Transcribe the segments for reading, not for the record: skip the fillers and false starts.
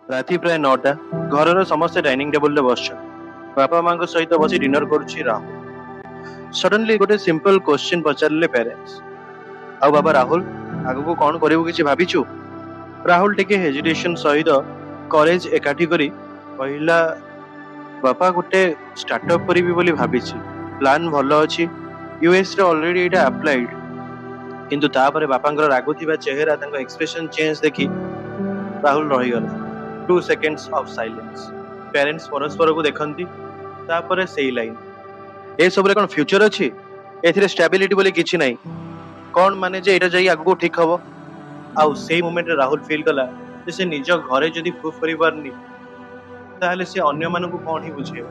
राति प्राय 9टा घर समस्त डाइनिंग टेबल बस बापा माँ सहित बस डिनर करुच्ची राहुल सडनली गोटे सिंपल क्वेश्चन पचारे पेरेंट्स आ बाबा राहुल आग को कौन करू कि भाविचु राहुल टिके हेजिटेशन सहित करेज एकाठी करी कहला बापा गोटे स्टार्टअप करी बोली भाविची प्लान भल अच्छी यूएस रे ऑलरेडी एटा अप्लाइड किंतु तापर बापांकर रागुथिबा चेहरा तांको एक्सप्रेशन चेंज देखि राहुल रही गला 2 सेकेंड्स ऑफ साइलेंस पेरेंट्स परस्पर को देखंती तापर सेई लाइन ए सब रे कोन फ्यूचर अछि एथिरे स्टेबिलिटी बोली किछि नै कोन माने जे एटा जाई आगु ठीक हबो आउ सेई मोमेंट रे राहुल फील कला जे से निज घरे जदी प्रूफ करि पारनी ताहले से अन्य मानन को कोन ही बुझेबो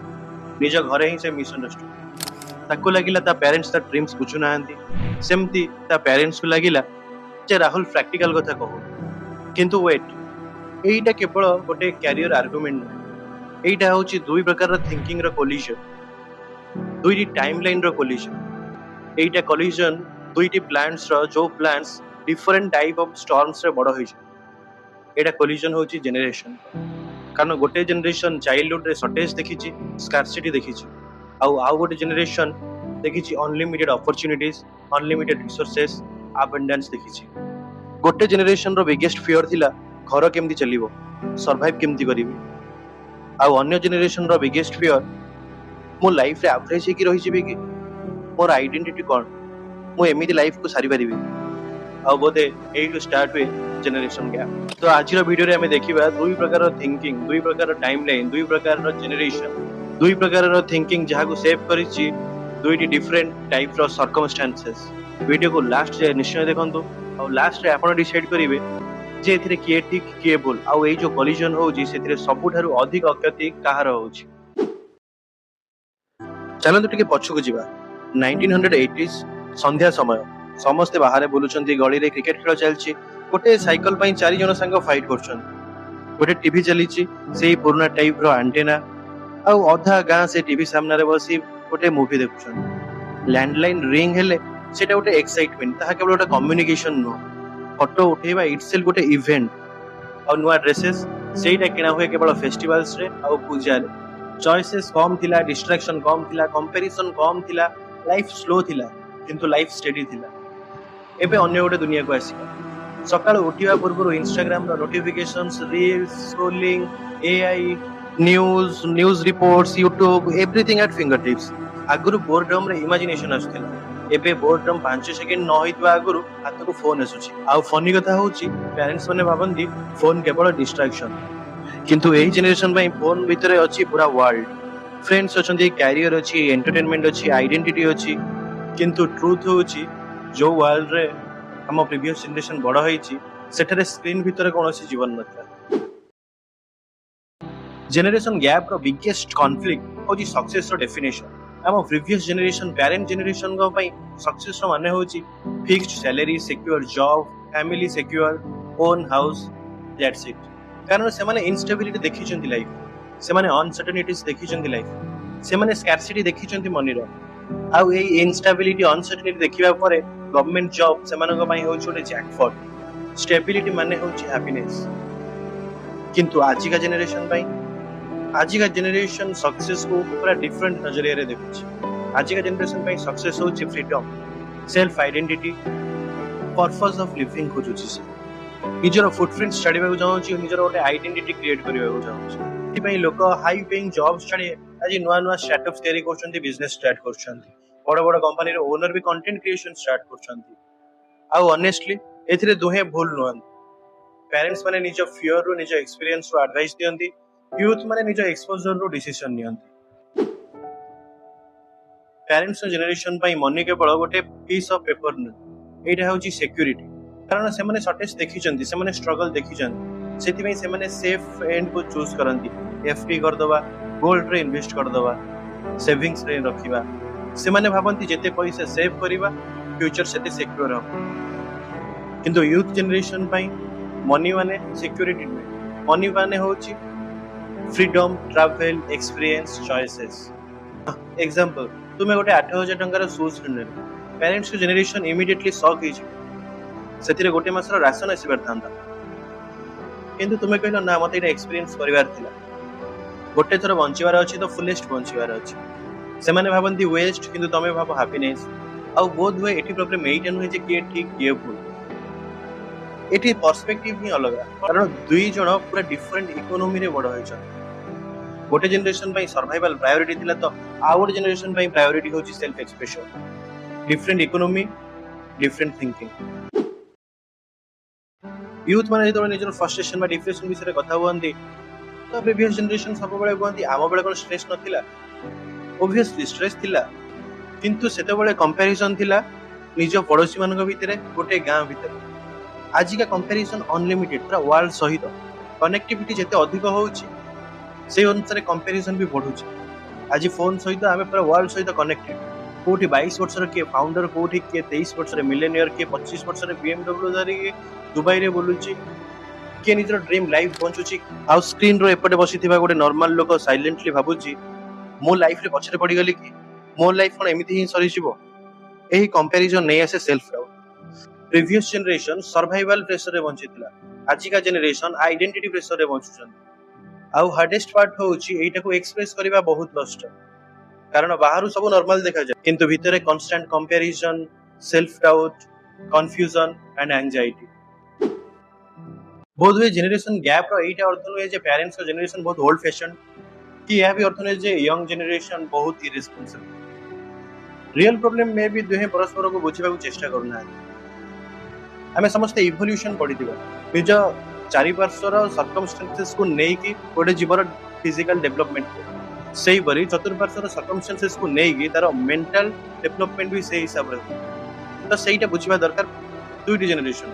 निज घरे ही से मिसअंडरस्टूड ताको लागिला ता पेरेंट्स ता ड्रीम्स बुझु नाहंती सेमती ता पेरेंट्स को लागिला जे राहुल प्रैक्टिकल कथा कहू किंतु वेट एटा केवल गोटे कैरियर आर्गुमेंट नहीं एटा होची दुई प्रकार रो थिंकिंग रो कोलिजन दुईटी टाइमलाइन रो कोलिजन एटा कोलिजन दुईटी प्लांट्स रो जो plants different type of storms रे बड़ होई छै एटा कोलिजन होची जनरेशन कारण गोटे जनरेशन चाइल्डहुड रे शॉर्टेज देखिची स्कार्सिटी देखिची आउ गोटे जनरेशन देखिची unlimited opportunities unlimited resources abundance देखिची गोटे जनरेशन रो बिगेस्ट फियर थिला घर केमती चलिबो सर्वाइव केमती करिवि आउ अन्य जनरेशन रो बिगेस्ट फियर मो लाइफ रे एवरेज हे कि रहि जिबे कि मोर आइडेंटिटी कोन मो एमिति लाइफ को सारी परिबि आउ बोधे एई टू स्टार्ट वे जनरेशन गैप तो आज रो वीडियो रे हमें देखिबा दुई प्रकार रो थिंकिंग दुई प्रकार रो टाइमलाइन दुई प्रकार रो जनरेशन दुई प्रकार रो थिंकिंग जहा को सेव करिछि दुईटी डिफरेंट टाइप रो सर्कमस्टेंसेस वीडियो को लास्ट जे निश्चय देखंतु और लास्ट रे आपण डिसाइड करिवे जे एथिरे किए ठीक किए भूल आउ एई जो कोलिजन होउची सेथिरे सबुठारु अधिक अक्षति काहार होउची चलंतु टिके पछुको जिबा 1980s संध्या समय समस्त बाहर बुलुचंती गली रे क्रिकेट खेल चलछि गोटे साइकिल पई चारि जन संग फाइट करछन गोटे टीवी चलीछि सेही पुराना टाइप रो एंटेना आउ अधा गां से टीवी सामने रे बसी गोटे मूवी देखुछन लैंडलाइन रिंग हेले सेटा गोटे एक्साइटमेंट ताहा केवल गोटे कम्युनिकेशन नो फोटो उठेबा इटसेल्फ गोटे इवेंट और नुआ ड्रेसेस सेटा किना हुए केवल फेस्टिवल्स रे आ पूजा रे चॉइसेस कम थिला डिस्ट्रैक्शन कम थिला कंपैरिजन कम थिला लाइफ स्लो थिला किंतु लाइफ स्टेडी थिला एबे अन्य गोटे दुनिया को आसीबा सकाळ उठिबा पूर्व इंस्टाग्राम रो notifications reels scrolling AI news reports YouTube everything at fingertips आगुरु बोर्डम रे इमेजिनेशन आछथिला एबे बोर्डम 5 सेकंड न होइतबा आगुरु हाथ को फोन आसुची आ फनी कथा होची पेरेंट्स माने भाबंती फोन केवल डिस्ट्रैक्शन किंतु एही जनरेशन पई फोन भितरे अछि पूरा वर्ल्ड फ्रेंड्स अछंती कैरियर अछि एंटरटेनमेंट अछि आइडेंटिटी अछि किंतु ट्रुथ होची जो वर्ल्ड रे हम प्रीवियस जनरेशन बड़ होईची सेठरे स्क्रीन भितरे कोनोसी जीवन नथला जनरेशन गैप रो बिगेस्ट कॉन्फ्लिक्ट होची सक्सेस रो डेफिनेशन हम प्रीवियस जनरेशन पेरेंट जनरेशन को पई सक्सेस रो माने होची fixed salary secure job family secure own house that's it कारण से माने इनस्टेबिलिटी देखि चंती लाइफ से माने अनसर्टेनिटीज देखि चंती लाइफ से माने स्कैर्सिटी देखि चंती मनी रो आउ ए इनस्टेबिलिटी अनसर्टेनिटी देखिबा परे गवर्नमेंट जॉब से माने को पई होची छोटे जैकपॉट स्टेबिलिटी माने होची हैप्पीनेस किंतु आज का जनरेशन पई आज का जनरेशन सक्सेस को पूरा डिफरेंट नजरिया रे देखुची आज का जनरेशन पई सक्सेस होची freedom self identity purpose of living खोजुची से निजर फुटप्रिंट छाड़ीबा को चाहूची निजर गोटे आइडेंटिटी क्रिएट करबा को चाहूची एथि लोक हाई पेइंग जॉब्स छाड़ी आज नुआ नुआ स्टार्टअप्स तयारी करछंती बिजनेस स्टार्ट करछंती बड़ बड़ कंपनी रे ओनर भी कंटेंट क्रिएशन स्टार्ट करछंती आ ऑनेस्टली एथिरे दोहे भूल नुहन पेरेंट्स माने निज फियर रो निज एक्सपीरियंस रो एडवाइस दियंती यूथ माने निज एक्सपोजर रो डिसीजन नियंती पेरेंट्स जनरेशन पई मनी केवल गोटे पीस ऑफ पेपर न एटा होची सिक्योरिटी कारण से माने शॉर्टेज देखि चंती से माने स्ट्रगल देखि चंती सेति में से माने सेफ एंड को चूज करंती एफडी कर दबा गोल्ड रे इन्वेस्ट कर दबा सेविंग्स रे रखिबा से माने भाबंती जेते पैसा सेव करिबा फ्यूचर सेते सिक्योर हो किंतु यूथ जनरेशन पई मनी माने सिक्योरिटी न मनी माने होची freedom travel experience choices example तुमे गोटे 8000 टंका रो शूज किनले पेरेंट्स के जनरेशन इमीडिएटली शॉक हिज सेतिरे गोटे मासर राशन आसीबार थांदा କିନ୍ତୁ ତୁମେ କହିଲ ନା ମତେ ଏଇଟା ଏକ୍ସପିରିଏନ୍ସ କରିବାର ଥିଲା, ଗୋଟେ ଥର ବଞ୍ଚିବାର ଅଛି ତ ଫୁଲେଷ୍ଟ ବଞ୍ଚିବାର ଅଛି। ସେମାନେ ଭାବନ୍ତି ୱେଷ୍ଟ କିନ୍ତୁ ତମେ ଭାବ ହାପିନେସ୍। ଆଉ ବୋଧ ହୁଏ ଏଠି ପ୍ରୋବ୍ଲେମ ଏଇଟା ନୁହେଁ ଯେ କିଏ ଠିକ କିଏ ଭୁଲ, ଏଠି ପର୍ସପେକ୍ଟିଭ ହିଁ ଅଲଗା। କାରଣ ଦୁଇ ଜଣ ପୁରା ଡିଫରେଣ୍ଟ ଇକୋନୋମିରେ ବଡ ହୋଇଛନ୍ତି। ଗୋଟେ ଜେନେରେସନ ପାଇଁ ସର୍ଭାଇଭାଲ ପ୍ରାୟୋରିଟି ଥିଲା ତ ଆଉ ଗୋଟେ ଜେନେରେସନ ପାଇଁ ପ୍ରାୟୋରିଟି ହେଉଛି self expression. Different economy, different thinking. Youth ମାନେ ଯେତେବେଳେ ନିଜର ଫ୍ରଷ୍ଟ୍ରେସନ ବା ଡିପ୍ରେସନ ବିଷୟରେ କଥା ହୁଅନ୍ତି ତ ପ୍ରିଭିୟସ ଜେନେରେସନ ସବୁବେଳେ କୁହନ୍ତି ଆମ ବେଳେ କ'ଣ ଷ୍ଟ୍ରେସ୍ ନଥିଲା? ଓଭିୟସଲି ଷ୍ଟ୍ରେସ୍ ଥିଲା, କିନ୍ତୁ ସେତେବେଳେ କମ୍ପାରିଜନ ଥିଲା ନିଜ ପଡୋଶୀ ମାନଙ୍କ ଭିତରେ, ଗୋଟେ ଗାଁ ଭିତରେ। ଆଜିକା କମ୍ପାରିଜନ ଅନଲିମିଟେଡ, ପୁରା ୱାର୍ଲଡ ସହିତ କନେକ୍ଟିଭିଟି ଯେତେ ଅଧିକ ହଉଛି ସେଇ ଅନୁସାରେ କମ୍ପାରିଜନ ବି ବଢୁଛି। ଆଜି ଫୋନ ସହିତ ଆମେ ପୁରା ୱାର୍ଲଡ ସହିତ କନେକ୍ଟେଡ। କୋଉଠି 22 ବର୍ଷର କିଏ ଫାଉଣ୍ଡର, କୋଉଠି କିଏ 23 ବର୍ଷରେ ମିଲେନିୟର, କିଏ 25 ବର୍ଷରେ BMW ଧରିକି ଦୁବାଇରେ ବୁଲୁଛି, କିଏ ନିଜର ଡ୍ରିମ୍ ଲାଇଫ ବଞ୍ଚୁଛି। ଆଉ ସ୍କ୍ରିନର ଏପଟେ ବସିଥିବା ଗୋଟେ ନର୍ମାଲ ଲୋକ ସାଇଲେଣ୍ଟଲି ଭାବୁଛି ମୋ ଲାଇଫରେ ପଛରେ ପଡିଗଲି କି, ମୋ ଲାଇଫ କ'ଣ ଏମିତି ହିଁ ସରିଯିବ? ଏହି କମ୍ପାରିଜନ ନେଇ ଆସେ self doubt. Previous generation survival ପ୍ରେସରରେ ବଞ୍ଚିଥିଲା, ଆଜିକା ଜେନେରେସନ ଆଇଡେଣ୍ଟିଟି ପ୍ରେସରରେ ବଞ୍ଚୁଛନ୍ତି। ଆଉ ହାର୍ଡେଷ୍ଟ ପାର୍ଟ ହଉଛି ଏଇଟାକୁ ଏକ୍ସପ୍ରେସ କରିବା ବହୁତ କଷ୍ଟ, କାରଣ ବାହାରୁ ସବୁ ନର୍ମାଲ ଦେଖାଯାଏ କିନ୍ତୁ ଭିତରେ constant comparison, self doubt, confusion and anxiety. ବୋଧ ହୁଏ ଜେନେରେସନ ଗ୍ୟାପର ଏଇଟା ଅର୍ଥ ନୁହେଁ ଯେ ପ୍ୟାରେଣ୍ଟଙ୍କ ଜେନେରେସନ ବହୁତ ଓଲ୍ଡ ଫ୍ୟାଶନ, କି ଏହା ବି ଅର୍ଥ ନୁହେଁ ଯେ ୟଙ୍ଗ ଜେନେରେସନ ବହୁତ irresponsible. Real problem maybe ଦୁହେଁ ପରସ୍ପରକୁ ବୁଝିବାକୁ ଚେଷ୍ଟା କରୁନାହାନ୍ତି। ଆମେ ସମସ୍ତେ ଇଭଲ୍ୟୁସନ ପଢିଥିବା, ନିଜ ଚାରିପାର୍ଶ୍ୱର ସର୍କମଷ୍ଟାନ୍ସେସକୁ ନେଇକି ଗୋଟେ ଜୀବର ଫିଜିକାଲ ଡେଭଲପମେଣ୍ଟ, ସେଇପରି ଚତୁର୍ପାର୍ଶ୍ୱର ସର୍କମଷ୍ଟାନ୍ସେସକୁ ନେଇକି ତାର ମେଣ୍ଟାଲ ଡେଭଲପମେଣ୍ଟ ବି ସେଇ ହିସାବରେ ହୁଏ। ତ ସେଇଟା ବୁଝିବା ଦରକାର ଦୁଇଟି ଜେନେରେସନ।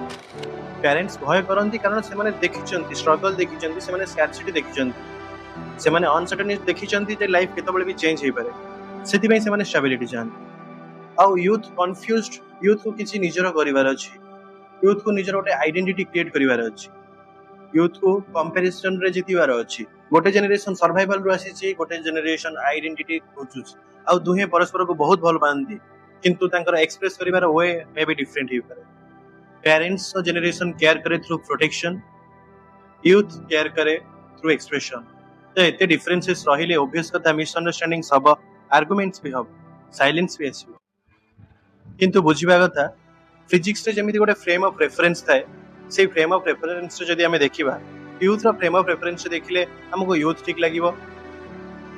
ପ୍ୟାରେଣ୍ଟସ ଭୟ କରନ୍ତି କାରଣ ସେମାନେ ଦେଖିଛନ୍ତି, ଷ୍ଟ୍ରଗଲ ଦେଖିଛନ୍ତି, ସେମାନେ ସ୍କାର୍ସିଟି ଦେଖିଛନ୍ତି, ସେମାନେ ଅନସର୍ଟନିଟି ଦେଖିଛନ୍ତି ଯେ ଲାଇଫ କେତେବେଳେ ବି ଚେଞ୍ଜ ହେଇପାରେ, ସେଥିପାଇଁ ସେମାନେ ଷ୍ଟାବିଲିଟି ଚାହାନ୍ତି। ଆଉ ୟୁଥ କନଫ୍ୟୁଜ୍ଡ, ୟୁଥକୁ କିଛି ନିଜର କରିବାର ଅଛି, ୟୁଥକୁ ନିଜର ଗୋଟେ ଆଇଡେଣ୍ଟିଟି କ୍ରିଏଟ କରିବାର ଅଛି, ୟୁଥକୁ କମ୍ପାରିଜନରେ ଜିତିବାର ଅଛି। ଗୋଟେ ଜେନେରେସନ ସର୍ଭାଇଭାଲରୁ ଆସିଛି, ଗୋଟେ ଜେନେରେସନ ଆଇଡେଣ୍ଟିଟି ଖୋଜୁଛି। ଆଉ ଦୁହେଁ ପରସ୍ପରକୁ ବହୁତ ଭଲ ପାଆନ୍ତି କିନ୍ତୁ ତାଙ୍କର ଏକ୍ସପ୍ରେସ କରିବାର ୱେ ମେ ବି ଡିଫରେଣ୍ଟ ହେଇପାରେ। ପ୍ୟାରେଣ୍ଟସ ଜେନେରେସନ କେୟାର କରେ ଥ୍ରୁ ପ୍ରୋଟେକ୍ସନ, ୟୁଥ କେୟାର କରେ ଥ୍ରୁ ଏକ୍ସପ୍ରେସନ। ତ ଏତେ ଡିଫରେନ୍ସେସ୍ ରହିଲେ ଓଭିୟସ୍ କଥା ମିସଅଣ୍ଡରଷ୍ଟାଣ୍ଡିଂସ ହବ, ଆର୍ଗୁମେଣ୍ଟସ ବି ହବ, ସାଇଲେନ୍ସ ବି ଆସିବ। କିନ୍ତୁ ବୁଝିବା କଥା ଫିଜିକ୍ସରେ ଯେମିତି ଗୋଟେ ଫ୍ରେମ୍ ଅଫ ରେଫରେନ୍ସ ଥାଏ, ସେଇ ଫ୍ରେମ୍ ଅଫ ରେଫରେନ୍ସରେ ଯଦି ଆମେ ଦେଖିବା, ୟୁଥର ଫ୍ରେମ୍ ଅଫ ରେଫରେନ୍ସରେ ଦେଖିଲେ ଆମକୁ ୟୁଥ ଠିକ ଲାଗିବ,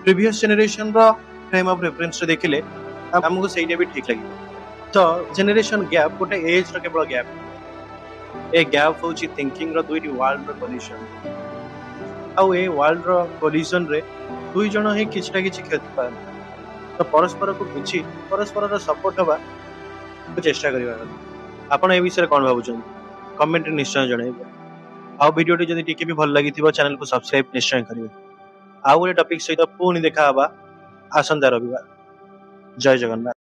ପ୍ରିଭିୟସ ଜେନେରେସନର ଫ୍ରେମ୍ ଅଫ ରେଫରେନ୍ସରେ ଦେଖିଲେ ଆମକୁ ସେଇଟା ବି ଠିକ ଲାଗିବ। ତ ଜେନେରେସନ ଗ୍ୟାପ ଗୋଟେ ଏଜର କେବଳ ଗ୍ୟାପ, ଏ ଗ୍ୟାପ ହଉଛି ଥିଙ୍କିଂର ଦୁଇଟି ୱାର୍ଲଡର କଲିଜନ। ଆଉ ଏ ୱାର୍ଲଡର କଲିଜନରେ ଦୁଇ ଜଣ ହିଁ କିଛି ନା କିଛି କ୍ଷତି ପାଆନ୍ତି। ତ ପରସ୍ପରକୁ ବୁଝି ପରସ୍ପରର ସପୋର୍ଟ ହେବା ଚେଷ୍ଟା କରିବା କଥା। ଆପଣ ଏ ବିଷୟରେ କ'ଣ ଭାବୁଛନ୍ତି କମେଣ୍ଟରେ ନିଶ୍ଚୟ ଜଣାଇବେ। ଆଉ ଭିଡ଼ିଓଟି ଯଦି ଟିକେ ବି ଭଲ ଲାଗିଥିବ ଚ୍ୟାନେଲକୁ ସବସ୍କ୍ରାଇବ ନିଶ୍ଚୟ କରିବେ। ଆଉ ଗୋଟେ ଟପିକ ସହିତ ପୁଣି ଦେଖା ହେବା ଆସନ୍ତା ରବିବାର। ଜୟ ଜଗନ୍ନାଥ।